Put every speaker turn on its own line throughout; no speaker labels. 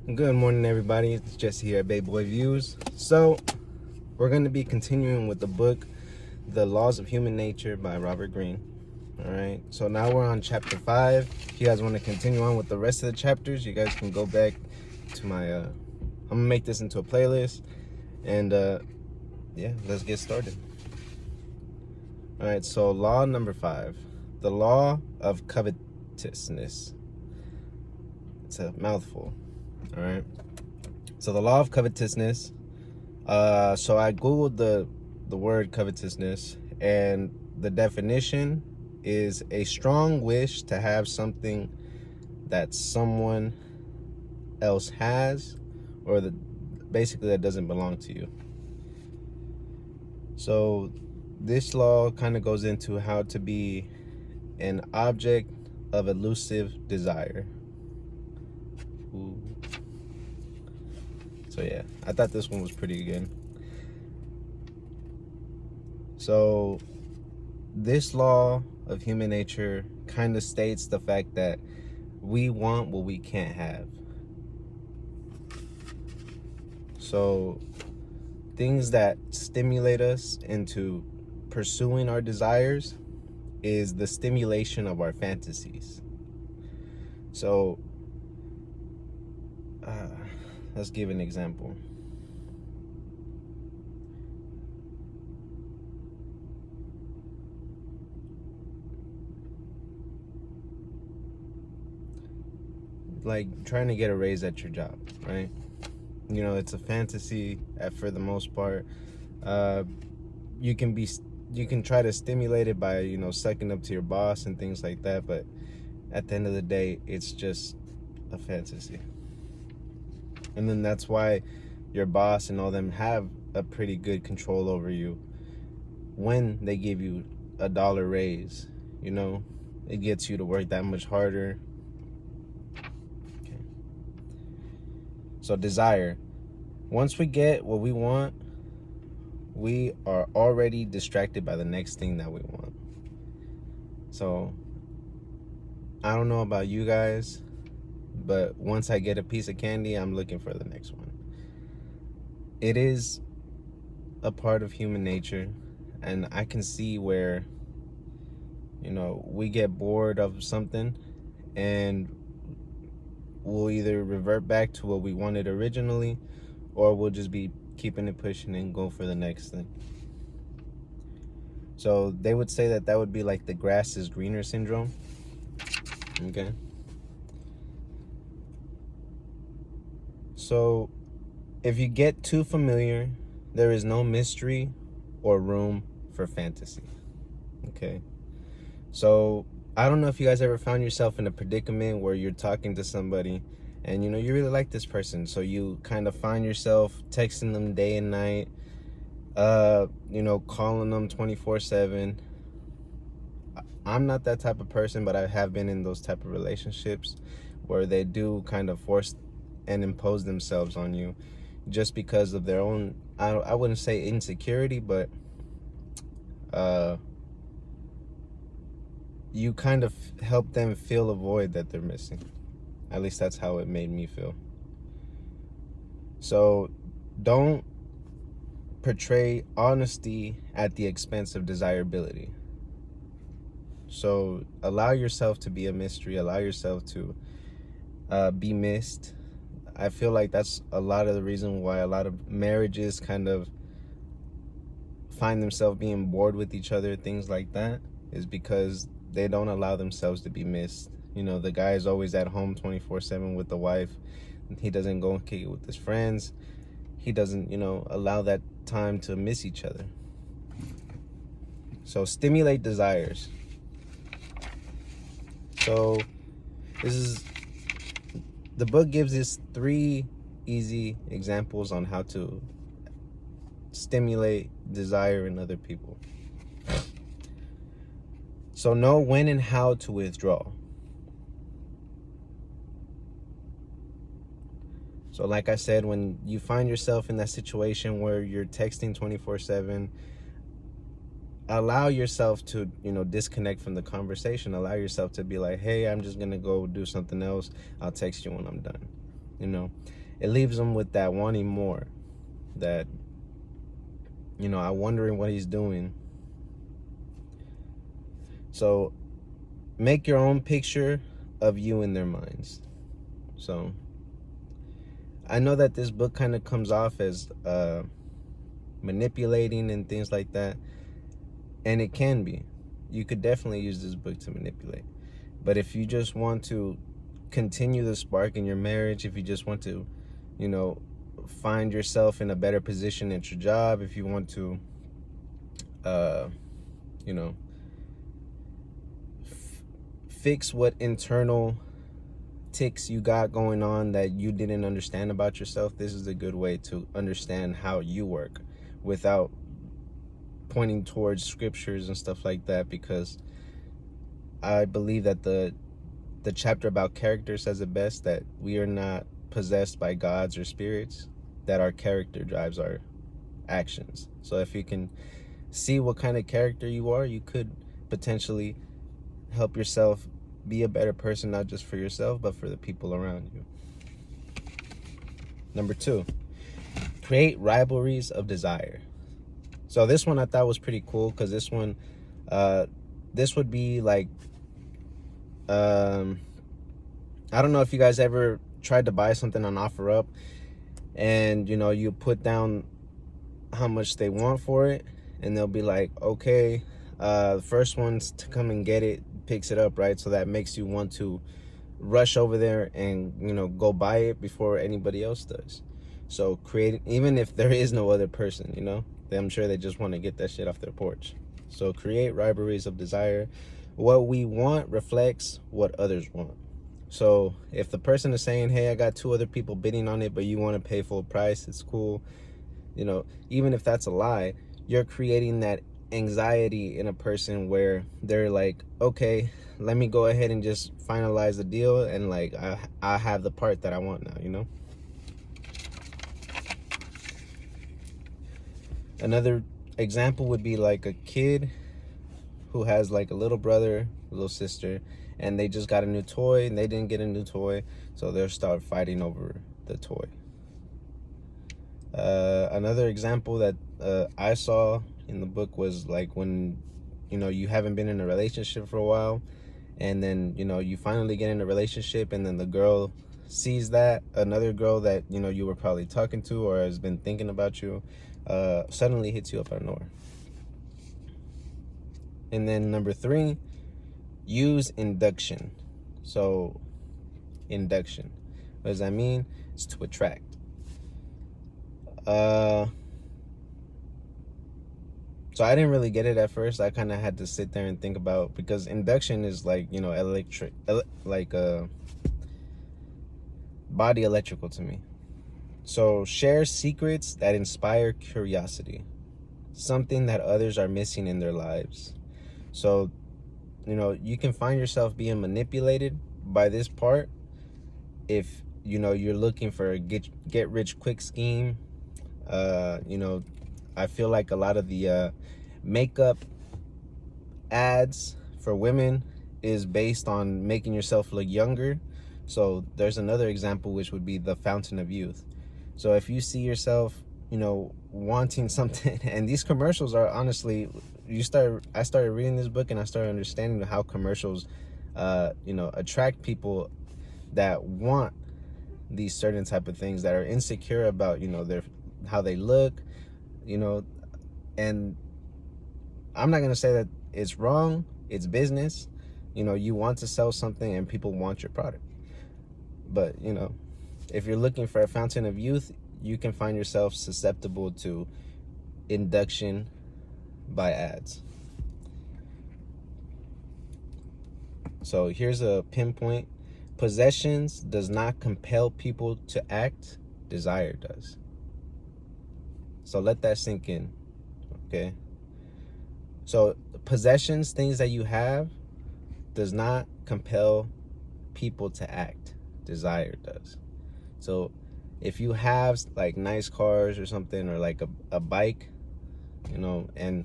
Good morning, everybody. It's Jesse here at Bayboyviews. So, we're going to be continuing with the book, The Laws of Human Nature by Robert Greene. All right. So now we're on chapter 5. If you guys want to continue on with the rest of the chapters, you guys can go back to my. I'm gonna make this into a playlist, and yeah, let's get started. All right. So law number 5, the law of covetousness. It's a mouthful. All right. So the law of covetousness. So I googled the word covetousness, and the definition is a strong wish to have something that someone else has, or basically that doesn't belong to you. So this law kind of goes into how to be an object of elusive desire. Ooh. So yeah, I thought this one was pretty good. So this law of human nature kind of states the fact that we want what we can't have. So things that stimulate us into pursuing our desires is the stimulation of our fantasies. So let's give an example. Like trying to get a raise at your job, right? You know, it's a fantasy for the most part. You can try to stimulate it by, you know, sucking up to your boss and things like that, but at the end of the day, it's just a fantasy. And then that's why your boss and all them have a pretty good control over you when they give you $1 raise. You know, it gets you to work that much harder. Okay. So desire. Once we get what we want, we are already distracted by the next thing that we want. So I don't know about you guys, but once I get a piece of candy, I'm looking for the next one. It is a part of human nature, and I can see where, you know, we get bored of something and we'll either revert back to what we wanted originally, or we'll just be keeping it pushing and go for the next thing. So they would say that would be like the grass is greener syndrome. Okay. So if you get too familiar, there is no mystery or room for fantasy. Okay. So I don't know if you guys ever found yourself in a predicament where you're talking to somebody and, you know, you really like this person. So you kind of find yourself texting them day and night, you know, calling them 24/7. I'm not that type of person, but I have been in those type of relationships where they do kind of force and impose themselves on you just because of their own, I wouldn't say insecurity, but you kind of help them fill a void that they're missing. At least that's how it made me feel. So don't portray honesty at the expense of desirability. So allow yourself to be a mystery, allow yourself to be missed. I feel like that's a lot of the reason why a lot of marriages kind of find themselves being bored with each other, things like that, is because they don't allow themselves to be missed. You know, the guy is always at home 24/7 with the wife. He doesn't go and kick it with his friends. He doesn't, you know, allow that time to miss each other. So stimulate desires. So the book gives us 3 easy examples on how to stimulate desire in other people. So know when and how to withdraw. So like I said, when you find yourself in that situation where you're texting 24/7, allow yourself to, you know, disconnect from the conversation. Allow yourself to be like, hey, I'm just gonna go do something else. I'll text you when I'm done. You know, it leaves them with that wanting more, that, you know, I'm wondering what he's doing. So make your own picture of you in their minds. So I know that this book kind of comes off as manipulating and things like that, and it can be. You could definitely use this book to manipulate. But if you just want to continue the spark in your marriage, if you just want to, you know, find yourself in a better position at your job, if you want to, you know, fix what internal ticks you got going on that you didn't understand about yourself, this is a good way to understand how you work without pointing towards scriptures and stuff like that, because I believe that the chapter about character says it best, that we are not possessed by gods or spirits, that our character drives our actions. So if you can see what kind of character you are, you could potentially help yourself be a better person, not just for yourself, but for the people around you. Number 2, create rivalries of desire. So this one I thought was pretty cool, because this one, this would be like, I don't know if you guys ever tried to buy something on OfferUp, and you know, you put down how much they want for it, and they'll be like, okay, the first ones to come and get it picks it up, right? So that makes you want to rush over there and, you know, go buy it before anybody else does. So create, even if there is no other person, you know, I'm sure they just want to get that shit off their porch. So create rivalries of desire. What we want reflects what others want. So if the person is saying, hey, I got 2 other people bidding on it, but you want to pay full price, it's cool. You know, even if that's a lie, you're creating that anxiety in a person where they're like, okay, let me go ahead and just finalize the deal, and like I have the part that I want now, you know. Another example would be like a kid who has like a little brother, a little sister, and they just got a new toy and they didn't get a new toy, so they'll start fighting over the toy. Another example that I saw in the book was like when, you know, you haven't been in a relationship for a while, and then, you know, you finally get in a relationship, and then the girl sees that another girl that, you know, you were probably talking to or has been thinking about you, suddenly hits you up out of nowhere. And then number 3, use induction. So induction, what does that mean? It's to attract. So I didn't really get it at first. I kind of had to sit there and think about, because induction is like, you know, body electrical to me. So share secrets that inspire curiosity, something that others are missing in their lives. So, you know, you can find yourself being manipulated by this part if, you know, you're looking for a get rich quick scheme. You know, I feel like a lot of the makeup ads for women is based on making yourself look younger. So there's another example, which would be the fountain of youth. So if you see yourself, you know, wanting something, and these commercials are honestly, I started reading this book and I started understanding how commercials, you know, attract people that want these certain type of things, that are insecure about, you know, how they look, you know. And I'm not gonna say that it's wrong, it's business. You know, you want to sell something and people want your product. But, you know, if you're looking for a fountain of youth, you can find yourself susceptible to induction by ads. So here's a pinpoint. Possessions does not compel people to act, desire does. So let that sink in, okay? So possessions, things that you have, does not compel people to act, desire does. So if you have like nice cars or something, or like a bike, you know, and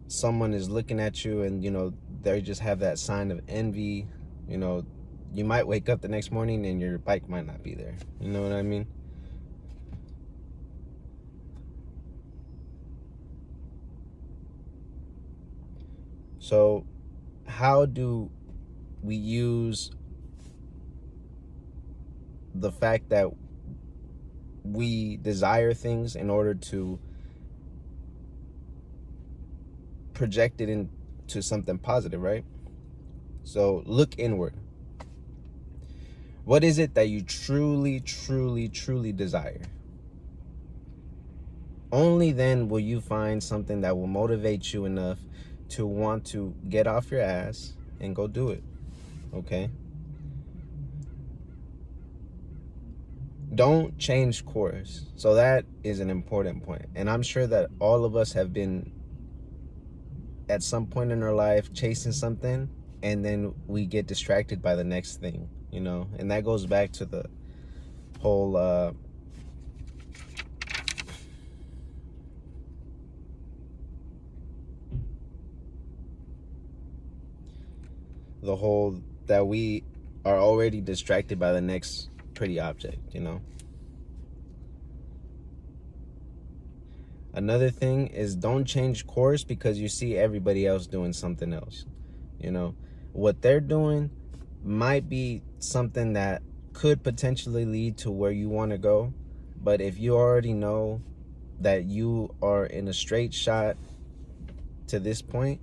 someone is looking at you and, you know, they just have that sign of envy, you know, you might wake up the next morning and your bike might not be there. You know what I mean? So how do we use the fact that we desire things in order to project it into something positive, right? So look inward. What is it that you truly, truly, truly desire? Only then will you find something that will motivate you enough to want to get off your ass and go do it, okay? Don't change course. So that is an important point. And I'm sure that all of us have been at some point in our life chasing something, and then we get distracted by the next thing, you know? And that goes back to the whole that we are already distracted by the next pretty object, you know? Another thing is, don't change course because you see everybody else doing something else. You know, what they're doing might be something that could potentially lead to where you want to go, but if you already know that you are in a straight shot to this point,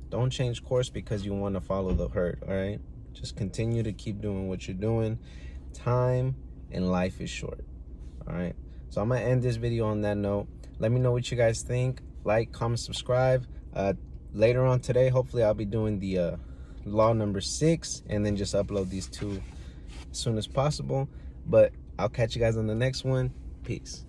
don't change course because you want to follow the herd. All right, just continue to keep doing what you're doing. Time and life is short. All right, so I'm gonna end this video on that note. Let me know what you guys think. Like, comment, subscribe. Later on today, hopefully I'll be doing the law number 6, and then just upload these 2 as soon as possible. But I'll catch you guys on the next one. Peace.